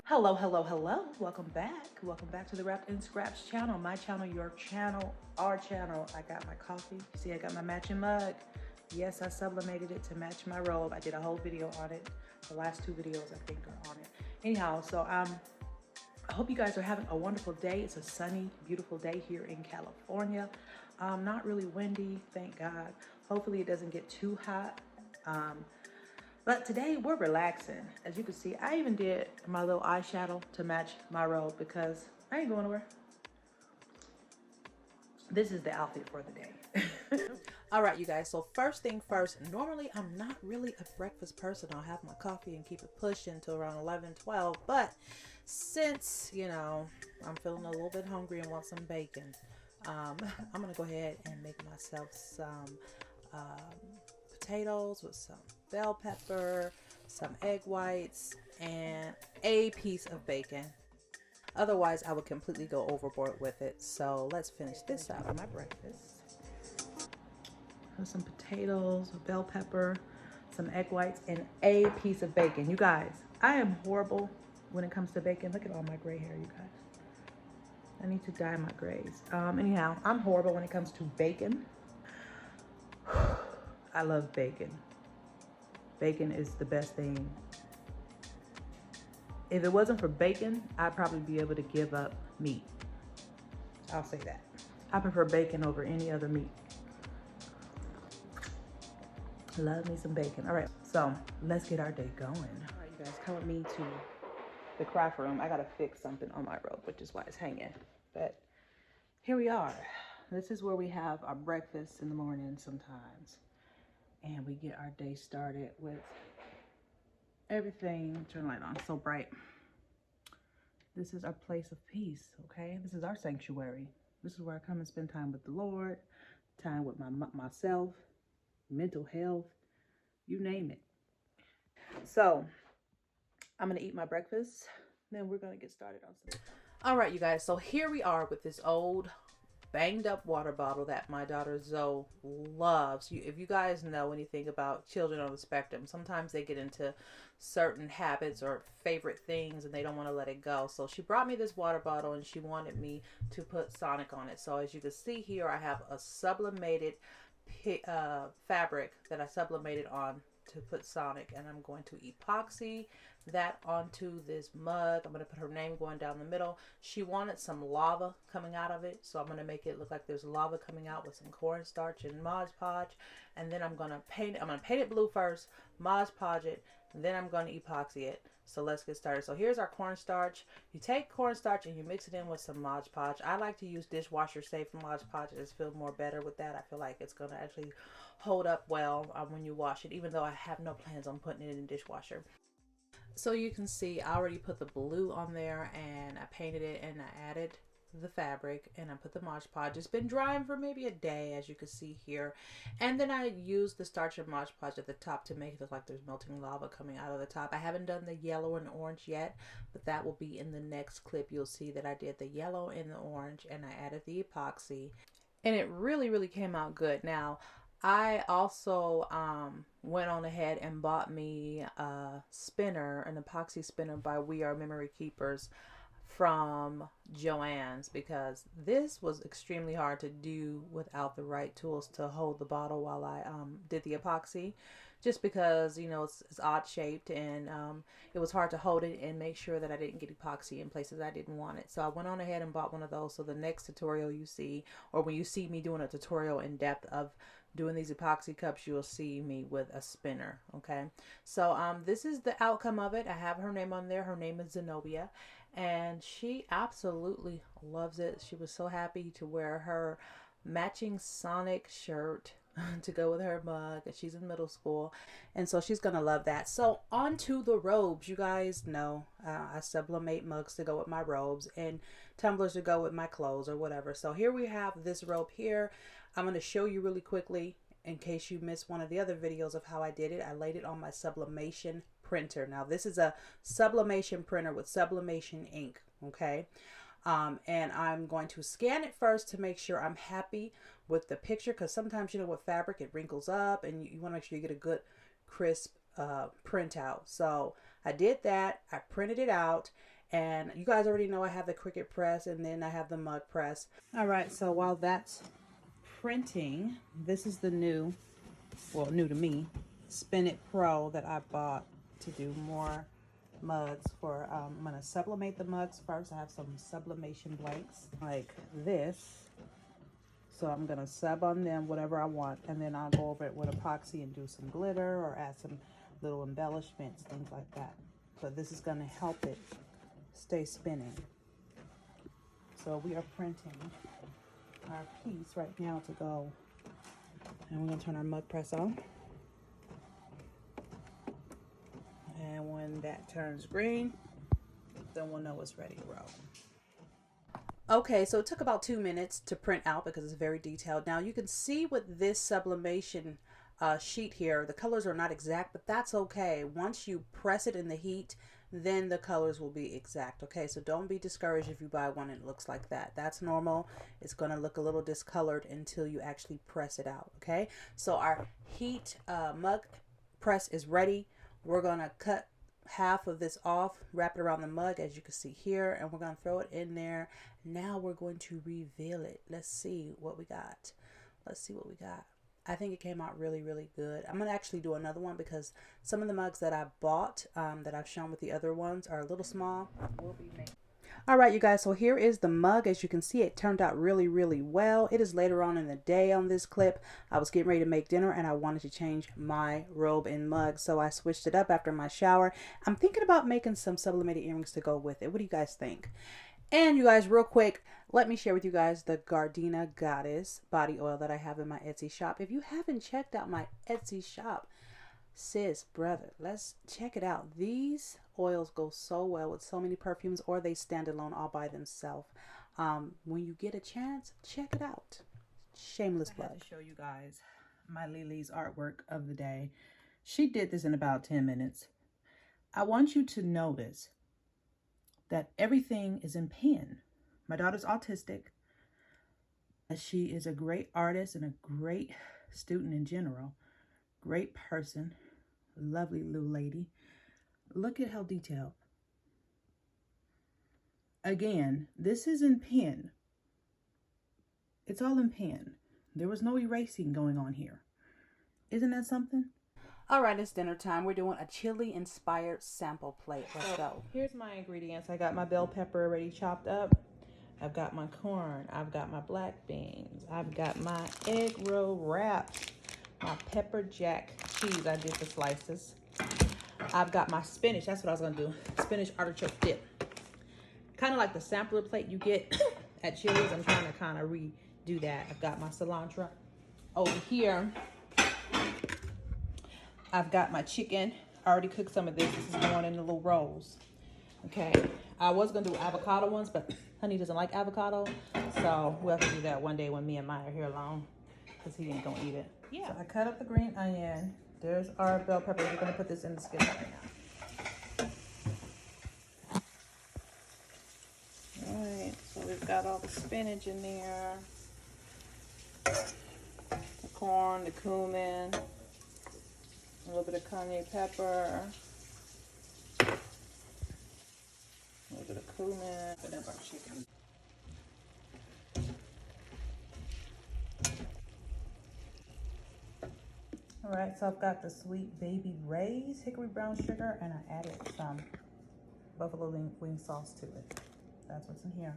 Hello, hello, hello. Welcome back. Welcome back to the Wrapped in Scraps channel. My channel, your channel, our channel. I got my coffee. See, I got my matching mug. Yes, I sublimated it to match my robe. I did a whole video on it. The last two videos, I think, are on it. Anyhow, so I hope you guys are having a wonderful day. It's a sunny, beautiful day here in California. Not really windy, thank God. Hopefully it doesn't get too hot. But today we're relaxing. As you can see, I even did my little eyeshadow to match my robe because I ain't going nowhere. This is the outfit for the day. All right, you guys, so first thing first, normally I'm not really a breakfast person. I'll have my coffee and keep it pushing until around 11, 12. But since, I'm feeling a little bit hungry and want some bacon, I'm gonna go ahead and make myself some potatoes with some bell pepper, some egg whites, and a piece of bacon. Otherwise, I would completely go overboard with it. So let's finish this out of my breakfast. Some potatoes, bell pepper, some egg whites, and a piece of bacon. You guys, I am horrible when it comes to bacon. Look at all my gray hair, you guys. I need to dye my grays. Anyhow, I'm horrible when it comes to bacon. I love bacon. Bacon is the best thing. If it wasn't for bacon, I'd probably be able to give up meat. I'll say that. I prefer bacon over any other meat. Love me some bacon. All right, so let's get our day going. All right, you guys, come with me to the craft room. I gotta fix something on my robe, which is why it's hanging. But here we are. This is where we have our breakfast in the morning sometimes. And we get our day started with everything. Turn the light on, so bright. This is our place of peace, okay? This is our sanctuary. This is where I come and spend time with the Lord, time with myself, mental health, you name it. So I'm gonna eat my breakfast, then we're gonna get started on some. All right, you guys, so here we are with this old banged up water bottle that my daughter Zoe loves. If you guys know anything about children on the spectrum, sometimes they get into certain habits or favorite things and they don't want to let it go. So she brought me this water bottle and she wanted me to put Sonic on it. So as you can see here, I have a sublimated fabric that I sublimated on to put Sonic, and I'm going to epoxy that onto this mug. I'm going to put her name going down the middle. She wanted some lava coming out of it, so I'm going to make it look like there's lava coming out with some cornstarch and Mod Podge, and then I'm going to paint it blue first, Mod Podge it, then I'm going to epoxy it. So let's get started. So here's our cornstarch. You take cornstarch and you mix it in with some Mod Podge. I like to use dishwasher safe Mod Podge. I just feel more better with that. I feel like it's going to actually hold up well when you wash it, even though I have no plans on putting it in the dishwasher. So you can see I already put the blue on there and I painted it and I added the fabric and I put the Mod Podge. It's been drying for maybe a day, as you can see here, and then I used the starch and Mod Podge at the top to make it look like there's melting lava coming out of the top. I haven't done the yellow and orange yet, but that will be in the next clip. You'll see that I did the yellow and the orange and I added the epoxy, and it really came out good. Now I also went on ahead and bought me a spinner, an epoxy spinner by We Are Memory Keepers from Joann's, because this was extremely hard to do without the right tools to hold the bottle while I did the epoxy, just because it's odd shaped, and it was hard to hold it and make sure that I didn't get epoxy in places I didn't want it. So I went on ahead and bought one of those. So the next tutorial you see, or when you see me doing a tutorial in depth of doing these epoxy cups, you'll see me with a spinner. Okay, so this is the outcome of it. I have her name on there. Her name is Zenobia, and she absolutely loves it. She was so happy to wear her matching Sonic shirt to go with her mug, and she's in middle school, and so she's gonna love that. So on to the robes. You guys know I sublimate mugs to go with my robes and tumblers to go with my clothes or whatever. So here we have this robe here. I'm going to show you really quickly in case you missed one of the other videos of how I did it. I laid it on my sublimation printer. Now this is a sublimation printer with sublimation ink, okay? And I'm going to scan it first to make sure I'm happy with the picture, because sometimes, with fabric, it wrinkles up and you want to make sure you get a good crisp printout. So I did that. I printed it out, And you guys already know I have the Cricut press, and then I have the mug press. All right, so while that's printing, this is the new, well, new to me, Spin It Pro that I bought to do more mugs for. I'm gonna sublimate the mugs first. I have some sublimation blanks like this. So I'm gonna sub on them whatever I want, and then I'll go over it with epoxy and do some glitter or add some little embellishments, things like that. So this is gonna help it stay spinning. So we are printing our piece right now to go. And we're gonna turn our mug press on. And when that turns green, then we'll know it's ready to roll. Okay, so it took about 2 minutes to print out because it's very detailed. Now you can see with this sublimation sheet here, the colors are not exact, but that's okay. Once you press it in the heat, then the colors will be exact. Okay, so don't be discouraged if you buy one and it looks like that. That's normal. It's going to look a little discolored until you actually press it out. Okay, so our heat mug press is ready. We're going to cut half of this off, wrap it around the mug as you can see here, and we're going to throw it in there. Now we're going to reveal it. Let's see what we got. Let's see what we got. I think it came out really, really good. I'm going to actually do another one because some of the mugs that I bought that I've shown with the other ones are a little small. We'll be making. All right, you guys, so here is the mug. As you can see, it turned out really, really well. It is later on in the day on this clip. I was getting ready to make dinner and I wanted to change my robe and mug, so I switched it up after my shower. I'm thinking about making some sublimated earrings to go with it. What do you guys think? And you guys, real quick, let me share with you guys the Gardena Goddess body oil that I have in my Etsy shop. If you haven't checked out my Etsy shop, sis, brother, let's check it out. These oils go so well with so many perfumes, or they stand alone all by themselves. When you get a chance, check it out. Shameless plug. I have to show you guys my Lily's artwork of the day. She did this in about 10 minutes. I want you to notice that everything is in pen. My daughter's autistic. She is a great artist and a great student in general. Great person. Lovely little lady. Look at how detailed. Again, this is in pen. It's all in pen. There was no erasing going on here. Isn't that something? All right, it's dinner time. We're doing a chili inspired sample plate. Let's go. Here's my ingredients. I got my bell pepper already chopped up. I've got my corn. I've got my black beans. I've got my egg roll wraps. My pepper jack cheese. I did the slices. I've got my spinach. That's what I was gonna do. Spinach artichoke dip. Kind of like the sampler plate you get at Chili's. I'm trying to kind of redo that. I've got my cilantro over here. I've got my chicken. I already cooked some of this. This is going in the little rolls. Okay. I was gonna do avocado ones, but honey doesn't like avocado, so we'll have to do that one day when me and Maya are here alone, because he ain't gonna eat it. Yeah. So I cut up the green onion. There's our bell pepper. We're gonna put this in the skillet right now. All right. So we've got all the spinach in there, the corn, the cumin, a little bit of cayenne pepper, a little bit of cumin, put up our chicken. All right, so I've got the Sweet Baby Ray's hickory brown sugar, and I added some buffalo wing sauce to it. That's what's in here,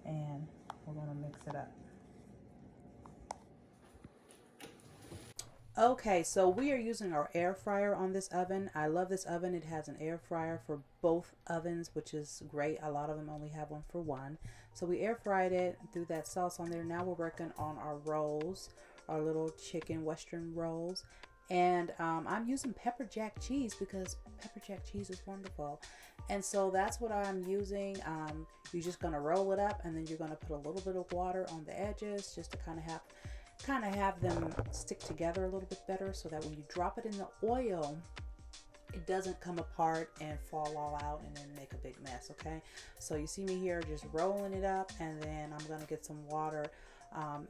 and we're gonna mix it up. Okay, so we are using our air fryer on this oven. I love this oven. It has an air fryer for both ovens, which is great. A lot of them only have one for one. So we air fried it, threw that sauce on there. Now we're working on our rolls, our little chicken western rolls. And I'm using pepper jack cheese because pepper jack cheese is wonderful. And so that's what I'm using. You're just gonna roll it up, and then you're gonna put a little bit of water on the edges just to kind of have them stick together a little bit better, so that when you drop it in the oil, it doesn't come apart and fall all out and then make a big mess. Okay, so you see me here just rolling it up, and then I'm gonna get some water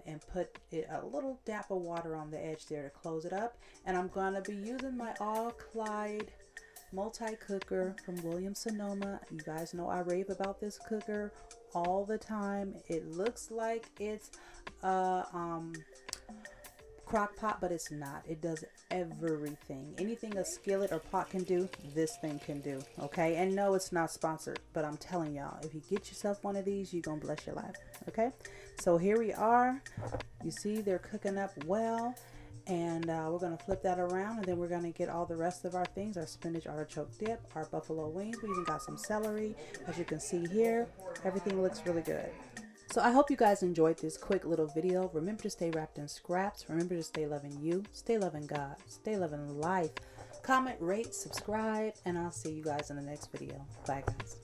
and put a little dap of water on the edge there to close it up. And I'm gonna be using my All Clyde multi-cooker from Williams-Sonoma. You guys know I rave about this cooker all the time. It looks like it's a crock pot, but it's not. It does everything. Anything a skillet or pot can do, this thing can do. Okay, and no, it's not sponsored, but I'm telling y'all, if you get yourself one of these, you're gonna bless your life. Okay, so here we are. You see they're cooking up well, and we're gonna flip that around, and then we're gonna get all the rest of our things: our spinach artichoke dip, our buffalo wings. We even got some celery. As you can see here, everything looks really good. So I hope you guys enjoyed this quick little video. Remember to stay wrapped in scraps. Remember to stay loving you, stay loving God, stay loving life. Comment, rate, subscribe, and I'll see you guys in the next video. Bye, guys.